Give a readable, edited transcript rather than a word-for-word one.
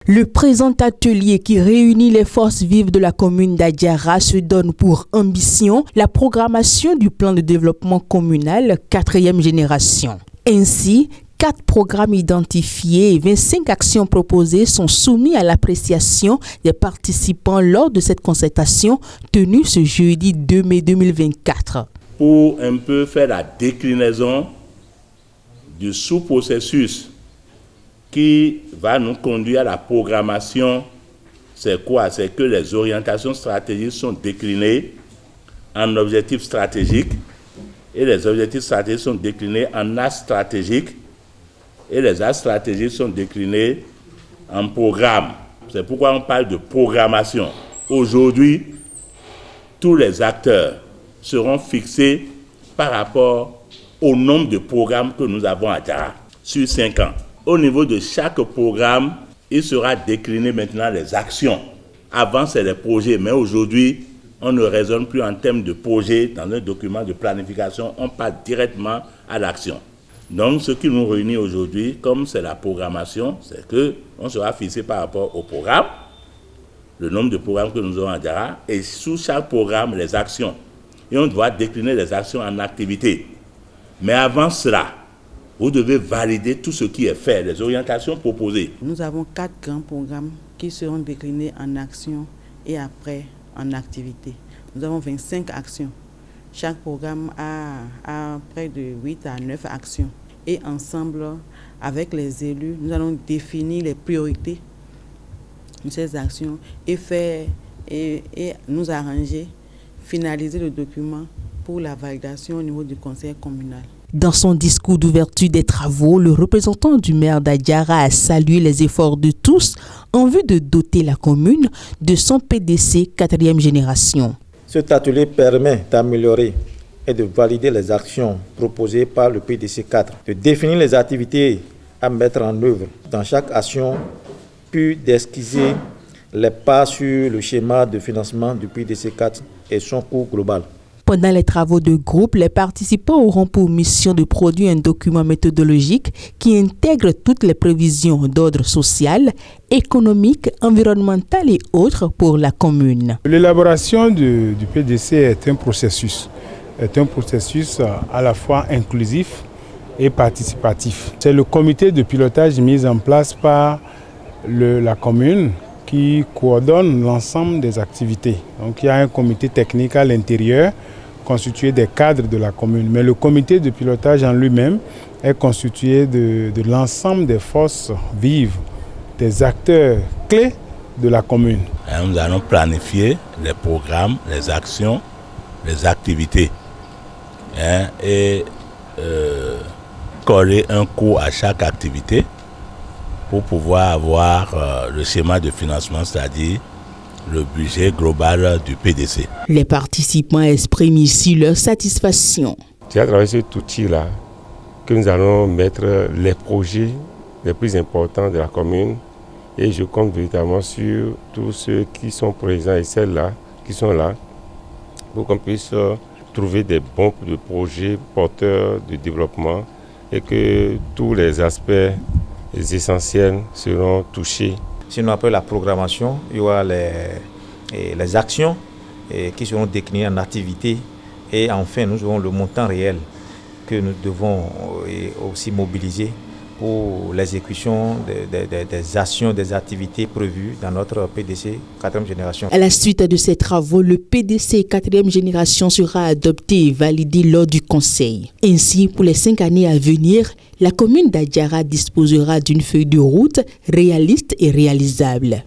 Le présent atelier qui réunit les forces vives de la commune d'Adiara se donne pour ambition la programmation du plan de développement communal 4e génération. Ainsi, 4 programmes identifiés et 25 actions proposées sont soumis à l'appréciation des participants lors de cette concertation tenue ce jeudi 2 mai 2024. Pour un peu faire la déclinaison du sous-processus qui va nous conduire à la programmation, c'est quoi? C'est que les orientations stratégiques sont déclinées en objectifs stratégiques et les objectifs stratégiques sont déclinés en axes stratégiques et les axes stratégiques sont déclinés en programmes. C'est pourquoi on parle de programmation. Aujourd'hui, tous les acteurs seront fixés par rapport au nombre de programmes que nous avons à Adiara sur 5 ans. Au niveau de chaque programme, il sera décliné maintenant les actions. Avant, c'est les projets, mais aujourd'hui, on ne raisonne plus en termes de projets dans un document de planification, on passe directement à l'action. Donc, ce qui nous réunit aujourd'hui, comme c'est la programmation, c'est qu'on sera fixé par rapport au programme, le nombre de programmes que nous avons à Adiara, et sous chaque programme, les actions. Et on doit décliner les actions en activités. Mais avant cela, vous devez valider tout ce qui est fait, les orientations proposées. Nous avons 4 grands programmes qui seront déclinés en actions et après en activités. Nous avons 25 actions. Chaque programme a près de 8 à 9 actions. Et ensemble, avec les élus, nous allons définir les priorités de ces actions et nous arranger, finaliser le document pour la validation au niveau du conseil communal. Dans son discours d'ouverture des travaux, le représentant du maire d'Adiara a salué les efforts de tous en vue de doter la commune de son PDC 4e génération. Cet atelier permet d'améliorer et de valider les actions proposées par le PDC 4, de définir les activités à mettre en œuvre dans chaque action, puis d'esquisser les pas sur le schéma de financement du PDC 4 et son coût global. Pendant les travaux de groupe, les participants auront pour mission de produire un document méthodologique qui intègre toutes les prévisions d'ordre social, économique, environnemental et autres pour la commune. L'élaboration du PDC est un processus à la fois inclusif et participatif. C'est le comité de pilotage mis en place par la commune qui coordonne l'ensemble des activités. Donc il y a un comité technique à l'intérieur constitué des cadres de la commune. Mais le comité de pilotage en lui-même est constitué de l'ensemble des forces vives, des acteurs clés de la commune. Nous allons planifier les programmes, les actions, les activités et coller un coût à chaque activité pour pouvoir avoir le schéma de financement, c'est-à-dire le budget global du PDC. Les participants expriment ici leur satisfaction. C'est à travers cet outil-là que nous allons mettre les projets les plus importants de la commune et je compte véritablement sur tous ceux qui sont présents et celles-là qui sont là pour qu'on puisse trouver des bons projets porteurs de développement et que tous les aspects essentiels seront touchés. Sinon, après la programmation, il y aura les actions qui seront déclinées en activités. Et enfin, nous aurons le montant réel que nous devons aussi mobiliser pour l'exécution des actions, des activités prévues dans notre PDC 4e génération. À la suite de ces travaux, le PDC 4e génération sera adopté et validé lors du conseil. Ainsi, pour les 5 années à venir, la commune d'Adiara disposera d'une feuille de route réaliste et réalisable.